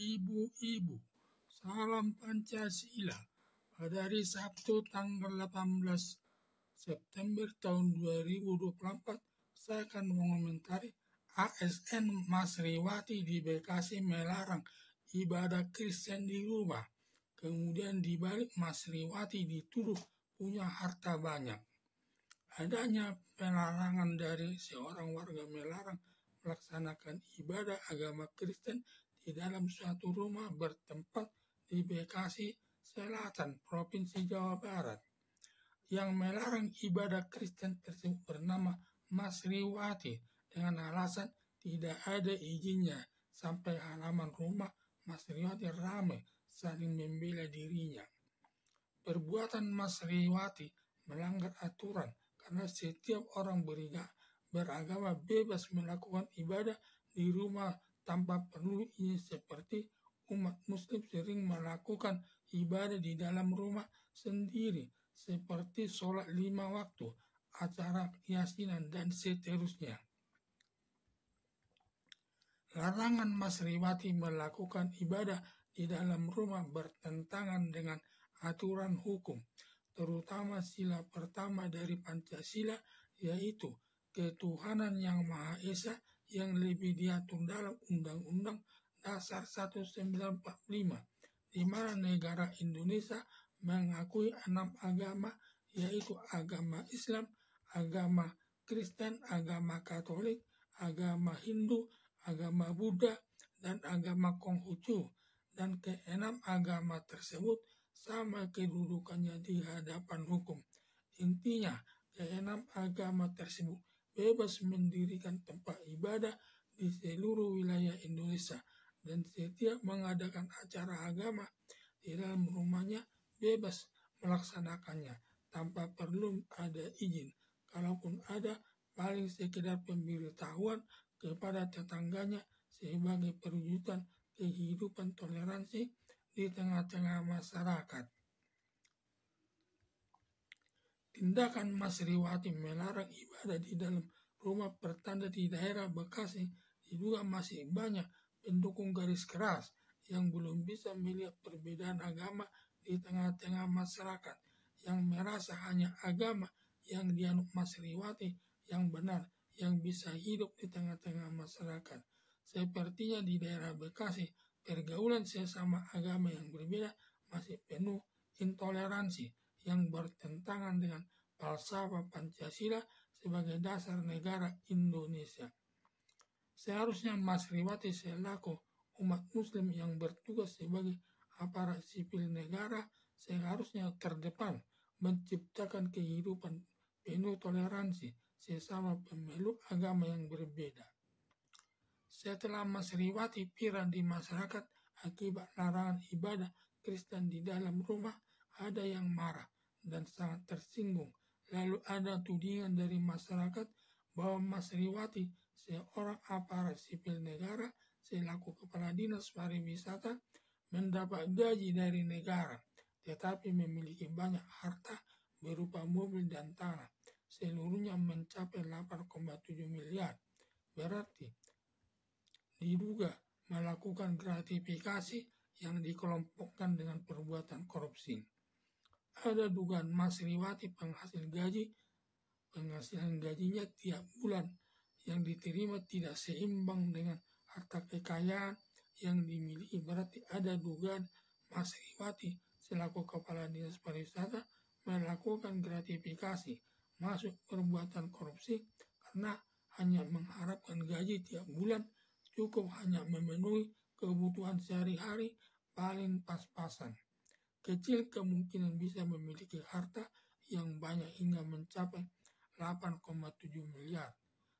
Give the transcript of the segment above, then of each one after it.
ibu-ibu, salam Pancasila. Pada hari Sabtu tanggal 18 September tahun 2024, saya akan mengomentari ASN Masriwati di Bekasi melarang ibadah Kristen di rumah. Kemudian dibalik Masriwati dituduh punya harta banyak. Adanya pelarangan dari seorang warga melarang melaksanakan ibadah agama Kristen di dalam suatu rumah bertempat di Bekasi Selatan, Provinsi Jawa Barat. Yang melarang ibadah Kristen tersebut bernama Masriwati dengan alasan tidak ada izinnya. Sampai halaman rumah Masriwati ramai saling membela dirinya. Perbuatan Masriwati melanggar aturan karena setiap orang beragama bebas melakukan ibadah di rumah tanpa perlu izin, seperti umat muslim sering melakukan ibadah di dalam rumah sendiri seperti sholat 5 waktu, acara yasinan, dan seterusnya. Larangan Masriwati melakukan ibadah di dalam rumah bertentangan dengan aturan hukum, terutama sila pertama dari Pancasila, yaitu ketuhanan yang Maha Esa yang lebih diatur dalam Undang-Undang Dasar 1945, di mana negara Indonesia mengakui 6 agama, yaitu agama Islam, agama Kristen, agama Katolik, agama Hindu, agama Buddha, dan agama Konghucu. Dan keenam agama tersebut sama kedudukannya di hadapan hukum. Intinya, keenam agama tersebut bebas mendirikan tempat ibadah di seluruh wilayah Indonesia, dan setiap mengadakan acara agama di dalam rumahnya bebas melaksanakannya tanpa perlu ada izin. Kalaupun ada, paling sekedar pemberitahuan kepada tetangganya sebagai perwujudan kehidupan toleransi di tengah-tengah masyarakat. Tindakan Masriwati melarang ibadah di dalam rumah pertanda di daerah Bekasi diduga masih banyak pendukung garis keras yang belum bisa melihat perbedaan agama di tengah-tengah masyarakat, yang merasa hanya agama yang dianut Masriwati yang benar, yang bisa hidup di tengah-tengah masyarakat. Sepertinya di daerah Bekasi, pergaulan sesama agama yang berbeda masih penuh intoleransi yang bertentangan dengan falsafah Pancasila sebagai dasar negara Indonesia. Seharusnya Masriwati selaku umat muslim yang bertugas sebagai aparat sipil negara seharusnya terdepan menciptakan kehidupan penuh toleransi sesama pemeluk agama yang berbeda. Setelah Masriwati viral di masyarakat akibat larangan ibadah Kristen di dalam rumah, ada yang marah dan sangat tersinggung. Lalu ada tudingan dari masyarakat bahwa Masriwati, seorang aparat sipil negara selaku kepala dinas pariwisata, mendapat gaji dari negara, tetapi memiliki banyak harta berupa mobil dan tanah, seluruhnya mencapai 8,7 miliar. Berarti diduga melakukan gratifikasi yang dikelompokkan dengan perbuatan korupsi. Ada dugaan Masriwati penghasilan gajinya tiap bulan yang diterima tidak seimbang dengan harta kekayaan yang dimiliki. Berarti ada dugaan Masriwati selaku kepala dinas pariwisata melakukan gratifikasi, masuk perbuatan korupsi karena hanya mengharapkan gaji tiap bulan cukup hanya memenuhi kebutuhan sehari-hari paling pas-pasan. Kecil kemungkinan bisa memiliki harta yang banyak hingga mencapai 8,7 miliar.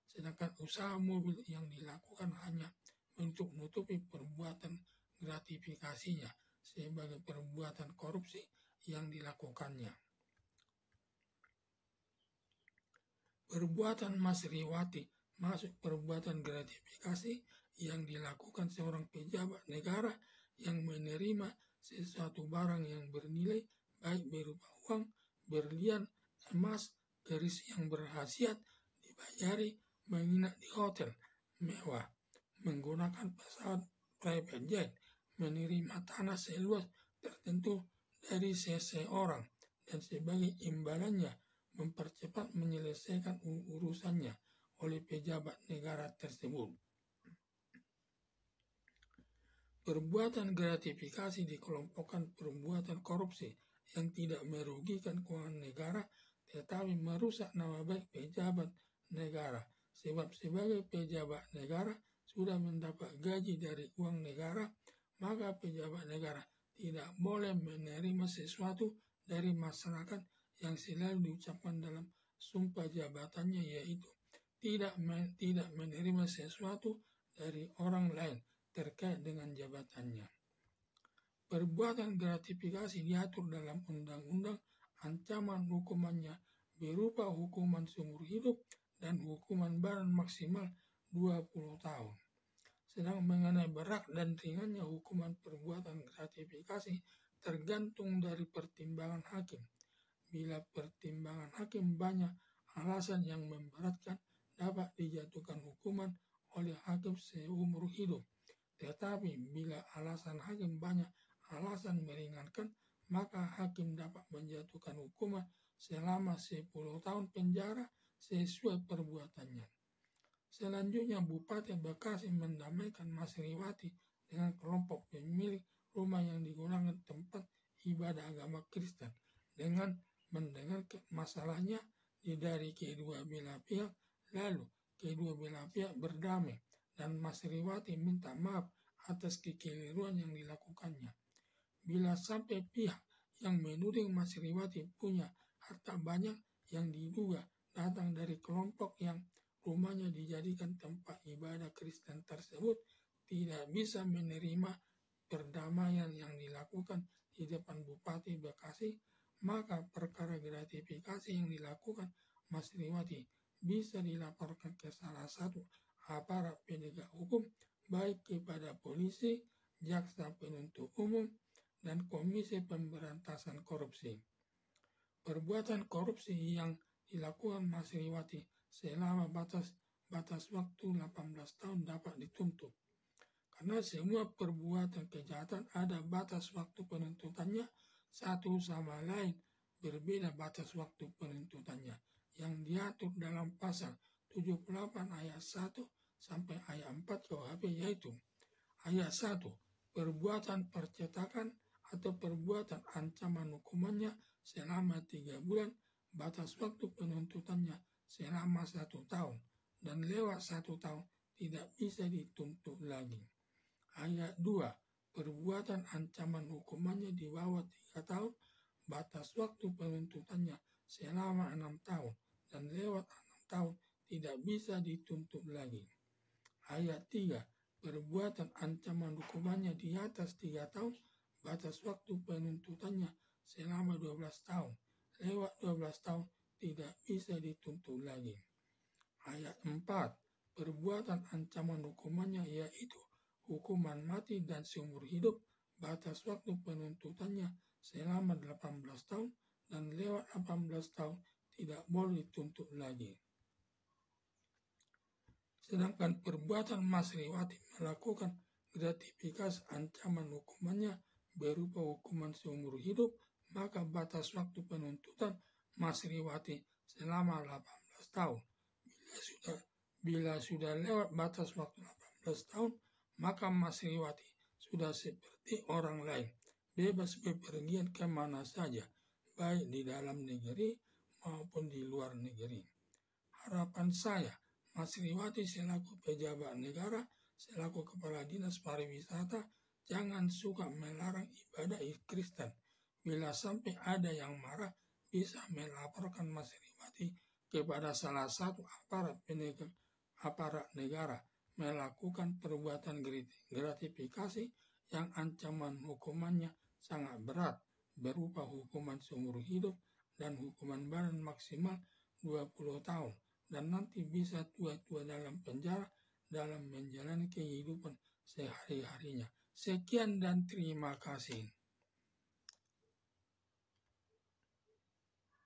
Sedangkan usaha mobil yang dilakukan hanya untuk menutupi perbuatan gratifikasinya sebagai perbuatan korupsi yang dilakukannya. Perbuatan Masriwati masuk perbuatan gratifikasi yang dilakukan seorang pejabat negara yang menerima sesuatu barang yang bernilai baik berupa uang, berlian, emas, keris yang berkhasiat, dibajari menginap di hotel mewah, menggunakan pesawat private jet, menerima tanah seluas tertentu dari seseorang dan sebagai imbalannya mempercepat menyelesaikan urusannya oleh pejabat negara tersebut. Perbuatan gratifikasi dikelompokkan perbuatan korupsi yang tidak merugikan keuangan negara tetapi merusak nama baik pejabat negara, sebab sebagai pejabat negara sudah mendapat gaji dari uang negara, maka pejabat negara tidak boleh menerima sesuatu dari masyarakat yang selalu diucapkan dalam sumpah jabatannya, yaitu tidak menerima sesuatu dari orang lain terkait dengan jabatannya. Perbuatan gratifikasi diatur dalam undang-undang, ancaman hukumannya berupa hukuman seumur hidup dan hukuman badan maksimal 20 tahun. Sedang mengenai berat dan ringannya hukuman perbuatan gratifikasi tergantung dari pertimbangan hakim. Bila pertimbangan hakim banyak alasan yang memberatkan, dapat dijatuhkan hukuman oleh hakim seumur hidup. Tetapi bila alasan hakim banyak alasan meringankan, maka hakim dapat menjatuhkan hukuman selama 10 tahun penjara sesuai perbuatannya. Selanjutnya, Bupati Bekasi mendamaikan Masriwati dengan kelompok pemilik rumah yang digunakan tempat ibadah agama Kristen dengan mendengar masalahnya dari kedua belah pihak, lalu kedua belah pihak berdamai dan Masriwati minta maaf atas kekeliruan yang dilakukannya. Bila sampai pihak yang menuding Masriwati punya harta banyak yang diduga datang dari kelompok yang rumahnya dijadikan tempat ibadah Kristen tersebut, tidak bisa menerima perdamaian yang dilakukan di depan Bupati Bekasi, maka perkara gratifikasi yang dilakukan Masriwati bisa dilaporkan ke salah satu aparat penegak hukum, baik kepada polisi, jaksa penuntut umum, dan Komisi Pemberantasan Korupsi. Perbuatan korupsi yang dilakukan Masriwati selama batas waktu 18 tahun dapat dituntut. Karena semua perbuatan kejahatan ada batas waktu penuntutannya, satu sama lain berbeda batas waktu penuntutannya yang diatur dalam pasal 78 ayat 1 sampai ayat 4 KUHP, yaitu ayat 1, perbuatan percetakan atau perbuatan ancaman hukumannya selama 3 bulan, batas waktu penuntutannya selama 1 tahun, dan lewat 1 tahun tidak bisa dituntut lagi. Ayat 2, perbuatan ancaman hukumannya di bawah 3 tahun, batas waktu penuntutannya selama 6 tahun, dan lewat 6 tahun tidak bisa dituntut lagi. Ayat 3, perbuatan ancaman hukumannya di atas 3 tahun, batas waktu penuntutannya selama 12 tahun, lewat 12 tahun tidak bisa dituntut lagi. Ayat 4, perbuatan ancaman hukumannya yaitu hukuman mati dan seumur hidup, batas waktu penuntutannya selama 18 tahun, dan lewat 18 tahun tidak boleh dituntut lagi. Sedangkan perbuatan Masriwati melakukan gratifikasi ancaman hukumannya berupa hukuman seumur hidup, maka batas waktu penuntutan Masriwati selama 18 tahun. Bila sudah lewat batas waktu 18 tahun, maka Masriwati sudah seperti orang lain, bebas bepergian kemana saja, baik di dalam negeri maupun di luar negeri. Harapan saya, Masriwati selaku pejabat negara, selaku kepala dinas pariwisata, jangan suka melarang ibadah Kristen. Bila sampai ada yang marah, bisa melaporkan Masriwati kepada salah satu aparat negara melakukan perbuatan gratifikasi yang ancaman hukumannya sangat berat, berupa hukuman seumur hidup dan hukuman badan maksimal 20 tahun, dan nanti bisa tua-tua dalam penjara dalam menjalani kehidupan sehari-harinya. Sekian dan terima kasih.